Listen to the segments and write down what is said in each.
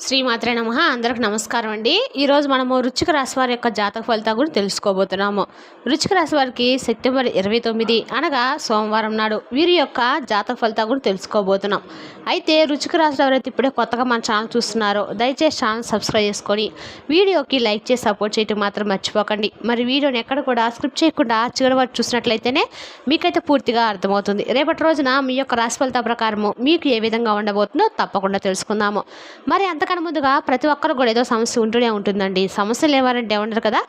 శ్రీమాత్రే నమః. అందరికి నమస్కారం అండి. ఈరోజు మనము వృశ్చిక రాశి వారి యొక్క జాతక ఫలితాల గురించి తెలుసుకోబోతున్నాము. వృశ్చిక రాశి వారికి సెప్టెంబర్ 29 అనగా సోమవారం నాడు వీరి యొక్క జాతక ఫలితాల గురించి తెలుసుకోబోతున్నాం. అయితే వృశ్చిక రాశి ఎవరైతే ఇప్పుడే కొత్తగా మన ఛానల్ చూస్తున్నారో దయచేసి ఛానల్ సబ్స్క్రైబ్ చేసుకొని వీడియోకి లైక్ చేసి సపోర్ట్ చేయడం మాత్రం మర్చిపోకండి. మరి వీడియోని ఎక్కడ కూడా స్క్రిప్ట్ చేయకుండా చివరి వరకు చూసినట్లయితేనే మీకైతే పూర్తిగా అర్థమవుతుంది. రేపటి రోజున మీ యొక్క రాశి ఫలితాల ప్రకారము మీకు ఏ విధంగా ఉండబోతుందో తప్పకుండా తెలుసుకుందాము. మరి అంతకన్నా ముందుగా ప్రతి ఒక్కరు కూడా ఏదో సమస్య ఉంటూనే ఉంటుందండి. సమస్యలు ఏవారంటే ఉండరు కదా.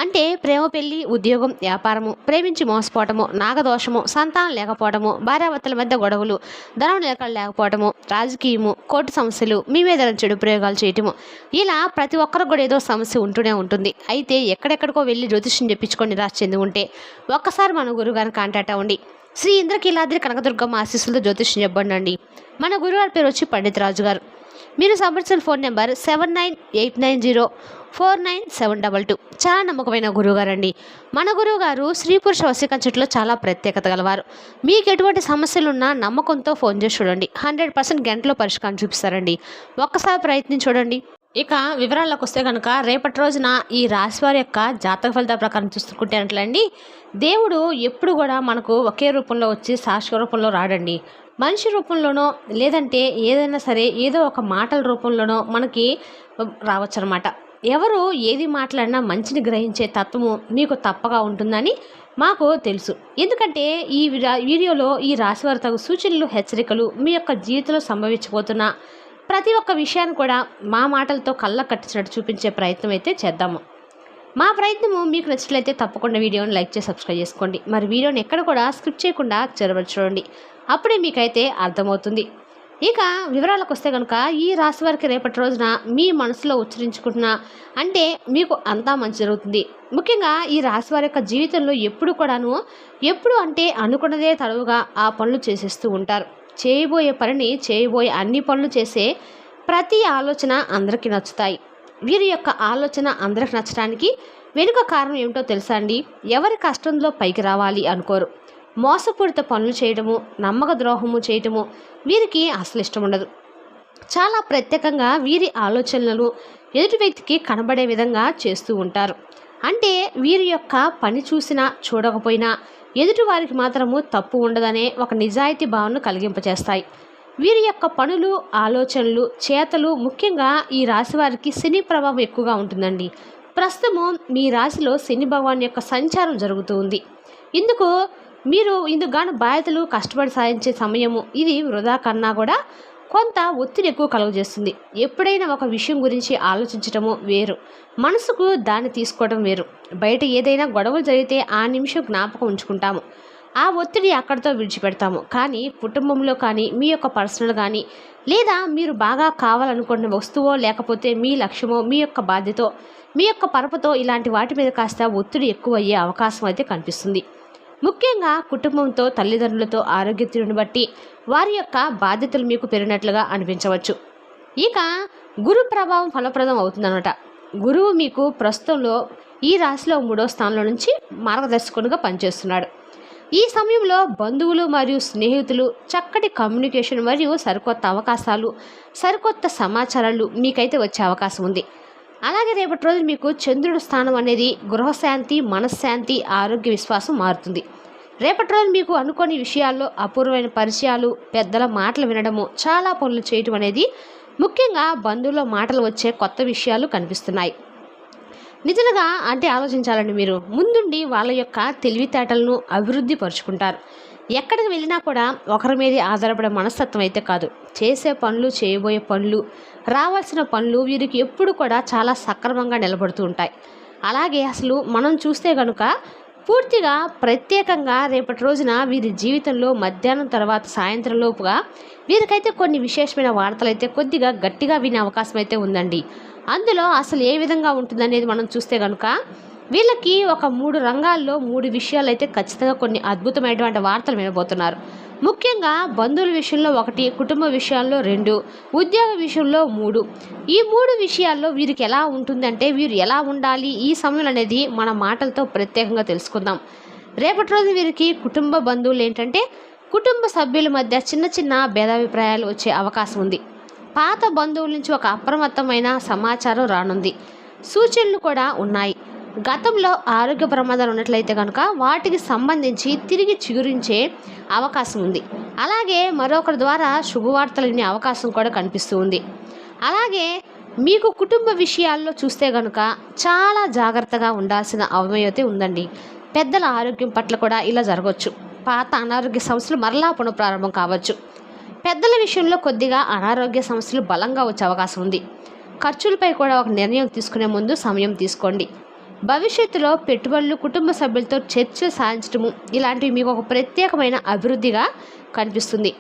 అంటే ప్రేమ, పెళ్లి, ఉద్యోగం, వ్యాపారము, ప్రేమించి మోసపోవటము, నాగదోషము, సంతానం లేకపోవడము, భార్యాభర్తల మధ్య గొడవలు, ధనం లేకపోవటము, రాజకీయము, కోర్టు సమస్యలు, మీ మీద చెడు ప్రయోగాలు చేయటము, ఇలా ప్రతి ఒక్కరు కూడా ఏదో సమస్య ఉంటూనే ఉంటుంది. అయితే ఎక్కడెక్కడికో వెళ్ళి జ్యోతిష్యం చెప్పించుకొని నిరాశ చెంది ఉంటే ఒక్కసారి మన గురువుగారిని కాంటాక్ట్ అవ్వండి. శ్రీ ఇంద్రకీలాద్రి కనకదుర్గమ్మ ఆశీస్సులతో జ్యోతిష్యం చెప్పండి. మన గురుగారి పేరు వచ్చి పండిత్ రాజు గారు. మీరు సంప్రదించిన ఫోన్ నెంబర్ 7989049722. చాలా నమ్మకమైన గురువుగారండి. మన గురువుగారు స్త్రీ పురుష వశీకరణలో చాలా ప్రత్యేకత గలవారు. మీకు ఎటువంటి సమస్యలున్నా నమ్మకంతో ఫోన్ చేసి చూడండి. 100% గంటలో పరిష్కారం చూపిస్తారండి. ఒక్కసారి ప్రయత్నం చూడండి. ఇక వివరాల్లోకి వస్తే కనుక రేపటి రోజున ఈ రాశి వారి యొక్క జాతక ఫలితాల ప్రకారం చూసుకుంటేనట్లండి, దేవుడు ఎప్పుడు కూడా మనకు ఒకే రూపంలో వచ్చి శాశ్వత రూపంలో రాడండి. మనిషి రూపంలోనో లేదంటే ఏదైనా సరే ఏదో ఒక మాటల రూపంలోనో మనకి రావచ్చు అనమాట. ఎవరు ఏది మాట్లాడినా మంచిని గ్రహించే తత్వము మీకు తప్పగా ఉంటుందని మాకు తెలుసు. ఎందుకంటే ఈ వీడియోలో ఈ రాశి వారి తగు సూచనలు, హెచ్చరికలు మీ యొక్క జీవితంలో సంభవించబోతున్న ప్రతి ఒక్క విషయాన్ని కూడా మా మాటలతో కళ్ళ కట్టించినట్టు చూపించే ప్రయత్నం అయితే చేద్దాము. మా ప్రయత్నము మీకు నచ్చినట్లయితే తప్పకుండా వీడియోని లైక్ చేసి సబ్స్క్రైబ్ చేసుకోండి. మరి వీడియోని ఎక్కడ కూడా స్కిప్ చేయకుండా చివరి చూడండి. అప్పుడే మీకైతే అర్థమవుతుంది. ఇక వివరాలకు వస్తే కనుక ఈ రాశి వారికి రేపటి రోజున మీ మనసులో ఉచ్చరించుకుంటున్నా అంటే మీకు అంతా మంచి జరుగుతుంది. ముఖ్యంగా ఈ రాశి వారి యొక్క జీవితంలో ఎప్పుడు అంటే అనుకున్నదే తడవుగా ఆ పనులు చేసేస్తూ ఉంటారు. చేయబోయే అన్ని పనులు చేసే ప్రతి ఆలోచన అందరికీ నచ్చుతాయి. వీరి యొక్క ఆలోచన అందరికి నచ్చడానికి వెనుక కారణం ఏమిటో తెలుసా అండి? ఎవరి కష్టంలో పైకి రావాలి అనుకోరు. మోసపూరిత పనులు చేయడము, నమ్మక ద్రోహము చేయటము వీరికి అసలు ఇష్టం ఉండదు. చాలా ప్రత్యేకంగా వీరి ఆలోచనలు ఎదుటి వ్యక్తికి కనబడే విధంగా చేస్తూ ఉంటారు. అంటే వీరి యొక్క పని చూసినా చూడకపోయినా ఎదుటి వారికి మాత్రము తప్పు ఉండదనే ఒక నిజాయితీ భావనను కలిగింపచేస్తాయి. వీరి యొక్క పనులు, ఆలోచనలు, చేతలు ముఖ్యంగా ఈ రాశి వారికి శని ప్రభావం ఎక్కువగా ఉంటుందండి. ప్రస్తుతము మీ రాశిలో శని భగవాన్ యొక్క సంచారం జరుగుతూ ఉంది. ఇందుకు గాను బాధ్యతలు కష్టపడి సాధించే సమయము ఇది. వృధా కన్నా కూడా కొంత ఒత్తిడి ఎక్కువ కలుగజేస్తుంది. ఎప్పుడైనా ఒక విషయం గురించి ఆలోచించటము వేరు, మనసుకు దాన్ని తీసుకోవడం వేరు. బయట ఏదైనా గొడవలు జరిగితే ఆ నిమిషం జ్ఞాపకం ఉంచుకుంటాము, ఆ ఒత్తిడి అక్కడితో విడిచిపెడతాము. కానీ కుటుంబంలో కానీ మీ యొక్క పర్సనల్ కానీ లేదా మీరు బాగా కావాలనుకున్న వస్తువో లేకపోతే మీ లక్ష్యమో మీ యొక్క బాధ్యతో మీ యొక్క పరపతో ఇలాంటి వాటి మీద కాస్త ఒత్తిడి ఎక్కువ అయ్యే అవకాశం అయితే కనిపిస్తుంది. ముఖ్యంగా కుటుంబంతో, తల్లిదండ్రులతో ఆరోగ్య తీరును బట్టి వారి యొక్క బాధ్యతలు మీకు పెరిగినట్లుగా అనిపించవచ్చు. ఇక గురు ప్రభావం ఫలప్రదం అవుతుందన్నమాట. గురువు మీకు ప్రస్తుతంలో ఈ రాశిలో 3వ స్థానంలో నుంచి మార్గదర్శకునిగా పనిచేస్తున్నాడు. ఈ సమయంలో బంధువులు మరియు స్నేహితులు చక్కటి కమ్యూనికేషన్ మరియు సరికొత్త అవకాశాలు, సరికొత్త సమాచారాలు మీకైతే వచ్చే అవకాశం ఉంది. అలాగే రేపటి రోజు మీకు చంద్రుడి స్థానం అనేది గృహశాంతి, మనశ్శాంతి, ఆరోగ్య విశ్వాసం మారుతుంది. రేపటి రోజు మీకు అనుకోని విషయాల్లో అపూర్వమైన పరిచయాలు, పెద్దల మాటలు వినడము, చాలా పనులు చేయటం అనేది ముఖ్యంగా బంధువుల మాటలు వచ్చే కొత్త విషయాలు కనిపిస్తున్నాయి. నిజంగా అంటే ఆలోచించాలండి. మీరు ముందుండి వాళ్ళ యొక్క తెలివితేటలను అభివృద్ధి పరుచుకుంటారు. ఎక్కడికి వెళ్ళినా కూడా ఒకరి మీద ఆధారపడే మనస్తత్వం అయితే కాదు. చేసే పనులు, చేయబోయే పనులు, రావాల్సిన పనులు వీరికి ఎప్పుడు కూడా చాలా సక్రమంగా నిలబడుతూ ఉంటాయి. అలాగే అసలు మనం చూస్తే కనుక పూర్తిగా ప్రత్యేకంగా రేపటి రోజున వీరి జీవితంలో మధ్యాహ్నం తర్వాత సాయంత్రం లోపుగా వీరికైతే కొన్ని విశేషమైన వార్తలు అయితే కొద్దిగా గట్టిగా వినే అవకాశం అయితే ఉందండి. అందులో అసలు ఏ విధంగా ఉంటుందనేది మనం చూస్తే కనుక వీళ్ళకి ఒక 3 రంగాల్లో 3 విషయాలు అయితే ఖచ్చితంగా కొన్ని అద్భుతమైనటువంటి వార్తలు వినబోతున్నారు. ముఖ్యంగా బంధువుల విషయంలో 1, కుటుంబ విషయాల్లో 2, ఉద్యోగ విషయంలో 3. ఈ 3 విషయాల్లో వీరికి ఎలా ఉంటుందంటే వీరు ఎలా ఉండాలి ఈ సమయంలో అనేది మన మాటలతో ప్రత్యేకంగా తెలుసుకుందాం. రేపటి రోజు వీరికి కుటుంబ బంధువులు ఏంటంటే కుటుంబ సభ్యుల మధ్య చిన్న చిన్న భేదాభిప్రాయాలు వచ్చే అవకాశం ఉంది. పాత బంధువుల నుంచి ఒక అప్రమత్తమైన సమాచారం రానుంది. సూచనలు కూడా ఉన్నాయి. గతంలో ఆరోగ్య ప్రమాదాలు ఉన్నట్లయితే కనుక వాటికి సంబంధించి తిరిగి చిగురించే అవకాశం ఉంది. అలాగే మరొకరి ద్వారా శుభవార్తలు వినే అవకాశం కూడా కనిపిస్తూ ఉంది. అలాగే మీకు కుటుంబ విషయాల్లో చూస్తే కనుక చాలా జాగ్రత్తగా ఉండాల్సిన అవసరం ఉందండి. పెద్దల ఆరోగ్యం పట్ల కూడా ఇలా జరగవచ్చు. పాత అనారోగ్య సమస్యలు మరలా పునఃప్రారంభం కావచ్చు. పెద్దల విషయంలో కొద్దిగా అనారోగ్య సమస్యలు బలంగా వచ్చే అవకాశం ఉంది. ఖర్చులపై కూడా ఒక నిర్ణయం తీసుకునే ముందు సమయం తీసుకోండి. భవిష్యత్తులో పెట్టుబడులు, కుటుంబ సభ్యులతో చర్చలు సాధించడము ఇలాంటివి మీకు ఒక ప్రత్యేకమైన అభివృద్ధిగా కనిపిస్తుంది.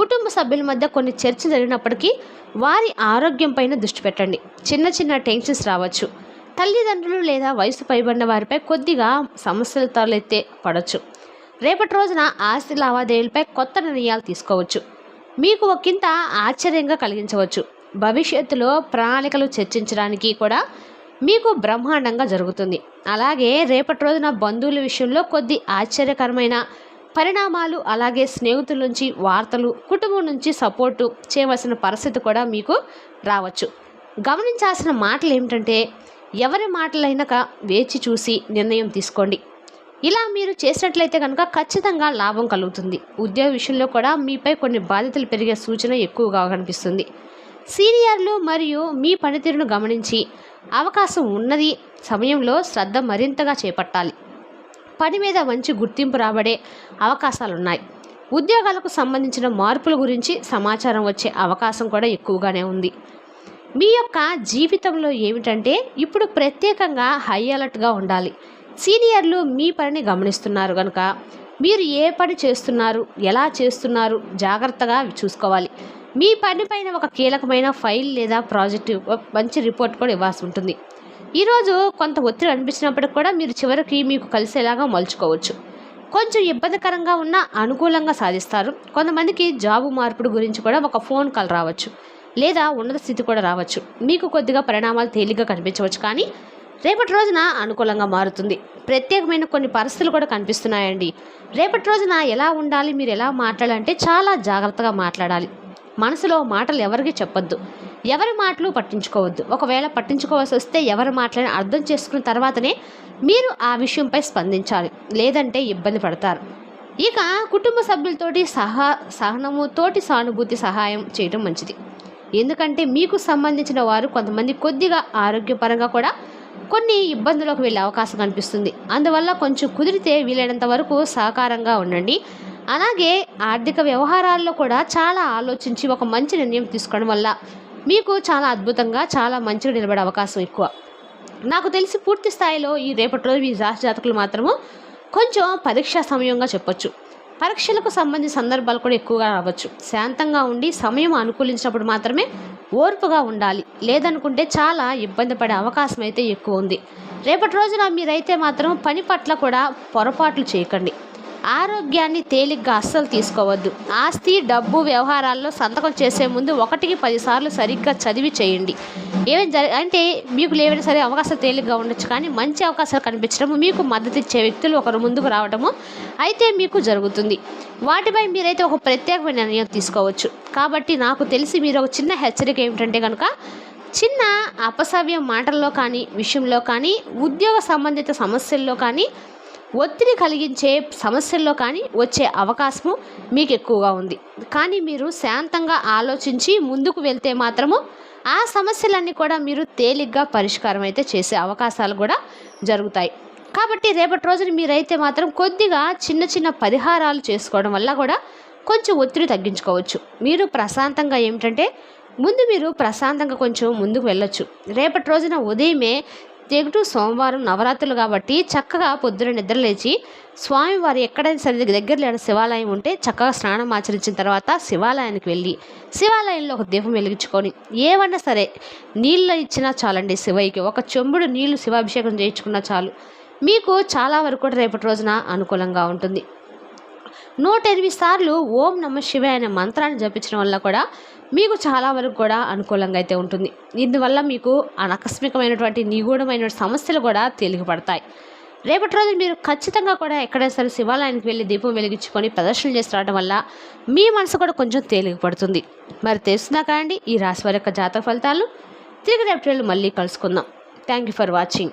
కుటుంబ సభ్యుల మధ్య కొన్ని చర్చలు జరిగినప్పటికీ వారి ఆరోగ్యం పైన దృష్టి పెట్టండి. చిన్న చిన్న టెన్షన్స్ రావచ్చు. తల్లిదండ్రులు లేదా వయసు పైబడిన వారిపై కొద్దిగా సమస్యలు తలెత్తే పడవచ్చు. రేపటి రోజున ఆస్తి లావాదేవీలపై కొత్త నిర్ణయాలు తీసుకోవచ్చు. మీకు ఒకంత ఆశ్చర్యంగా కలిగించవచ్చు. భవిష్యత్తులో ప్రణాళికలు చర్చించడానికి కూడా మీకు బ్రహ్మాండంగా జరుగుతుంది. అలాగే రేపటి రోజున బంధువుల విషయంలో కొద్ది ఆశ్చర్యకరమైన పరిణామాలు, అలాగే స్నేహితుల నుంచి వార్తలు, కుటుంబం నుంచి సపోర్టు చేయవలసిన పరిస్థితి కూడా మీకు రావచ్చు. గమనించాల్సిన మాటలు ఏమిటంటే, ఎవరి మాటలైనాక వేచి చూసి నిర్ణయం తీసుకోండి. ఇలా మీరు చేసినట్లయితే కనుక ఖచ్చితంగా లాభం కలుగుతుంది. ఉద్యోగ విషయంలో కూడా మీపై కొన్ని బాధ్యతలు పెరిగే సూచన ఎక్కువగా కనిపిస్తుంది. సీనియర్లు మరియు మీ పనితీరును గమనించి అవకాశం ఉన్నది సమయంలో శ్రద్ధ మరింతగా చేపట్టాలి. పని మీద మంచి గుర్తింపు రాబడే అవకాశాలున్నాయి. ఉద్యోగాలకు సంబంధించిన మార్పుల గురించి సమాచారం వచ్చే అవకాశం కూడా ఎక్కువగానే ఉంది. మీ యొక్క జీవితంలో ఏమిటంటే ఇప్పుడు ప్రత్యేకంగా హై అలర్ట్గా ఉండాలి. సీనియర్లు మీ పనిని గమనిస్తున్నారు కనుక మీరు ఏ పని చేస్తున్నారు, ఎలా చేస్తున్నారు జాగ్రత్తగా చూసుకోవాలి. మీ పని పైన ఒక కీలకమైన ఫైల్ లేదా ప్రాజెక్టు మంచి రిపోర్ట్ కూడా ఇవ్వాల్సి ఉంటుంది. ఈరోజు కొంత ఒత్తిడి అనిపించినప్పటికి కూడా మీరు చివరికి మీకు కలిసేలాగా మలుచుకోవచ్చు. కొంచెం ఇబ్బందికరంగా ఉన్న అనుకూలంగా సాధిస్తారు. కొంతమందికి జాబు మార్పుడు గురించి కూడా ఒక ఫోన్ కాల్ రావచ్చు, లేదా ఉన్నత స్థితి కూడా రావచ్చు. మీకు కొద్దిగా పరిణామాలు తేలిగ్గా కనిపించవచ్చు, కానీ రేపటి రోజున అనుకూలంగా మారుతుంది. ప్రత్యేకమైన కొన్ని పరిస్థితులు కూడా కనిపిస్తున్నాయండి. రేపటి రోజున ఎలా ఉండాలి, మీరు ఎలా మాట్లాడాలంటే చాలా జాగ్రత్తగా మాట్లాడాలి. మనసులో మాటలు ఎవరికి చెప్పొద్దు, ఎవరి మాటలు పట్టించుకోవద్దు. ఒకవేళ పట్టించుకోవాల్సి వస్తే ఎవరి మాటలను అర్థం చేసుకున్న తర్వాతనే మీరు ఆ విషయంపై స్పందించాలి, లేదంటే ఇబ్బంది పడతారు. ఇక కుటుంబ సభ్యులతోటి సహనము, తోటి సానుభూతి సహాయం చేయడం మంచిది. ఎందుకంటే మీకు సంబంధించిన వారు కొంతమంది కొద్దిగా ఆరోగ్యపరంగా కూడా కొన్ని ఇబ్బందులకు వెళ్ళే అవకాశం కనిపిస్తుంది. అందువల్ల కొంచెం కుదిరితే వీలైనంత వరకు సహకారంగా ఉండండి. అలాగే ఆర్థిక వ్యవహారాల్లో కూడా చాలా ఆలోచించి ఒక మంచి నిర్ణయం తీసుకోవడం వల్ల మీకు చాలా అద్భుతంగా, చాలా మంచిగా నిలబడే అవకాశం ఎక్కువ. నాకు తెలిసి పూర్తి స్థాయిలో ఈ రేపటి రోజు ఈ రాశి జాతకులు మాత్రము కొంచెం పరీక్షా సమయంగా చెప్పొచ్చు. పరీక్షలకు సంబంధించిన సందర్భాలు కూడా ఎక్కువగా రావచ్చు. శాంతంగా ఉండి సమయం అనుకూలించినప్పుడు మాత్రమే ఓర్పుగా ఉండాలి, లేదనుకుంటే చాలా ఇబ్బంది పడే అవకాశం అయితే ఎక్కువ ఉంది. రేపటి రోజున మీరైతే మాత్రం పని పట్ల కూడా పొరపాట్లు చేయకండి. ఆరోగ్యాన్ని తేలిగ్గా అస్సలు తీసుకోవద్దు. ఆస్తి, డబ్బు వ్యవహారాల్లో సంతకం చేసే ముందు 1కి 10 సార్లు సరిగ్గా చదివి చేయండి. అంటే మీకు లేవైనా సరే అవకాశాలు తేలిగ్గా ఉండొచ్చు, కానీ మంచి అవకాశాలు కనిపించడము, మీకు మద్దతు ఇచ్చే వ్యక్తులు ఒకరు ముందుకు రావడము అయితే మీకు జరుగుతుంది. వాటిపై మీరైతే ఒక ప్రత్యేకమైన నిర్ణయం తీసుకోవచ్చు. కాబట్టి నాకు తెలిసి మీరు ఒక చిన్న హెచ్చరిక ఏమిటంటే కనుక, చిన్న అపసవ్యం మాటల్లో కానీ, విషయంలో కానీ, ఉద్యోగ సంబంధిత సమస్యల్లో కానీ, ఒత్తిడి కలిగించే సమస్యల్లో కానీ వచ్చే అవకాశము మీకు ఎక్కువగా ఉంది. కానీ మీరు శాంతంగా ఆలోచించి ముందుకు వెళ్తే మాత్రము ఆ సమస్యలన్నీ కూడా మీరు తేలిగ్గా పరిష్కారం అయితే చేసే అవకాశాలు కూడా జరుగుతాయి. కాబట్టి రేపటి రోజున మీరైతే మాత్రం కొద్దిగా చిన్న చిన్న పరిహారాలు చేసుకోవడం వల్ల కూడా కొంచెం ఒత్తిడి తగ్గించుకోవచ్చు. మీరు ప్రశాంతంగా ఏమిటంటే మీరు ప్రశాంతంగా కొంచెం ముందుకు వెళ్ళొచ్చు. రేపటి రోజున ఉదయమే తెగుటు సోమవారం నవరాత్రులు కాబట్టి చక్కగా పొద్దున నిద్రలేచి స్వామివారు ఎక్కడైనా సరే దగ్గరలో శివాలయం ఉంటే చక్కగా స్నానం ఆచరించిన తర్వాత శివాలయానికి వెళ్ళి శివాలయంలో ఒక దీపం వెలిగించుకొని ఏమన్నా సరే నీళ్ళు ఇచ్చినా చాలండి. శివయ్యకి ఒక చెంబుడు నీళ్లు శివాభిషేకం చేయించుకున్నా చాలు, మీకు చాలా వరకు కూడా రేపటి రోజున అనుకూలంగా ఉంటుంది. 108 సార్లు ఓం నమః శివాయ అనే మంత్రాన్ని జపించడం వల్ల కూడా మీకు చాలా వరకు కూడా అనుకూలంగా అయితే ఉంటుంది. ఇందువల్ల మీకు ఆకస్మికమైనటువంటి నిగూఢమైన సమస్యలు కూడా తేలికపడతాయి. రేపటి రోజు మీరు ఖచ్చితంగా కూడా ఎక్కడైనా సరే శివాలయానికి వెళ్ళి దీపం వెలిగించుకొని ప్రదర్శనలు చేసి రావడం వల్ల మీ మనసు కూడా కొంచెం తేలిక పడుతుంది. మరి తెలుస్తుందా కాండి ఈ రాశి వారి యొక్క జాతక ఫలితాలు. తిరిగి రేపటి మళ్ళీ కలుసుకుందాం. Thank you for watching.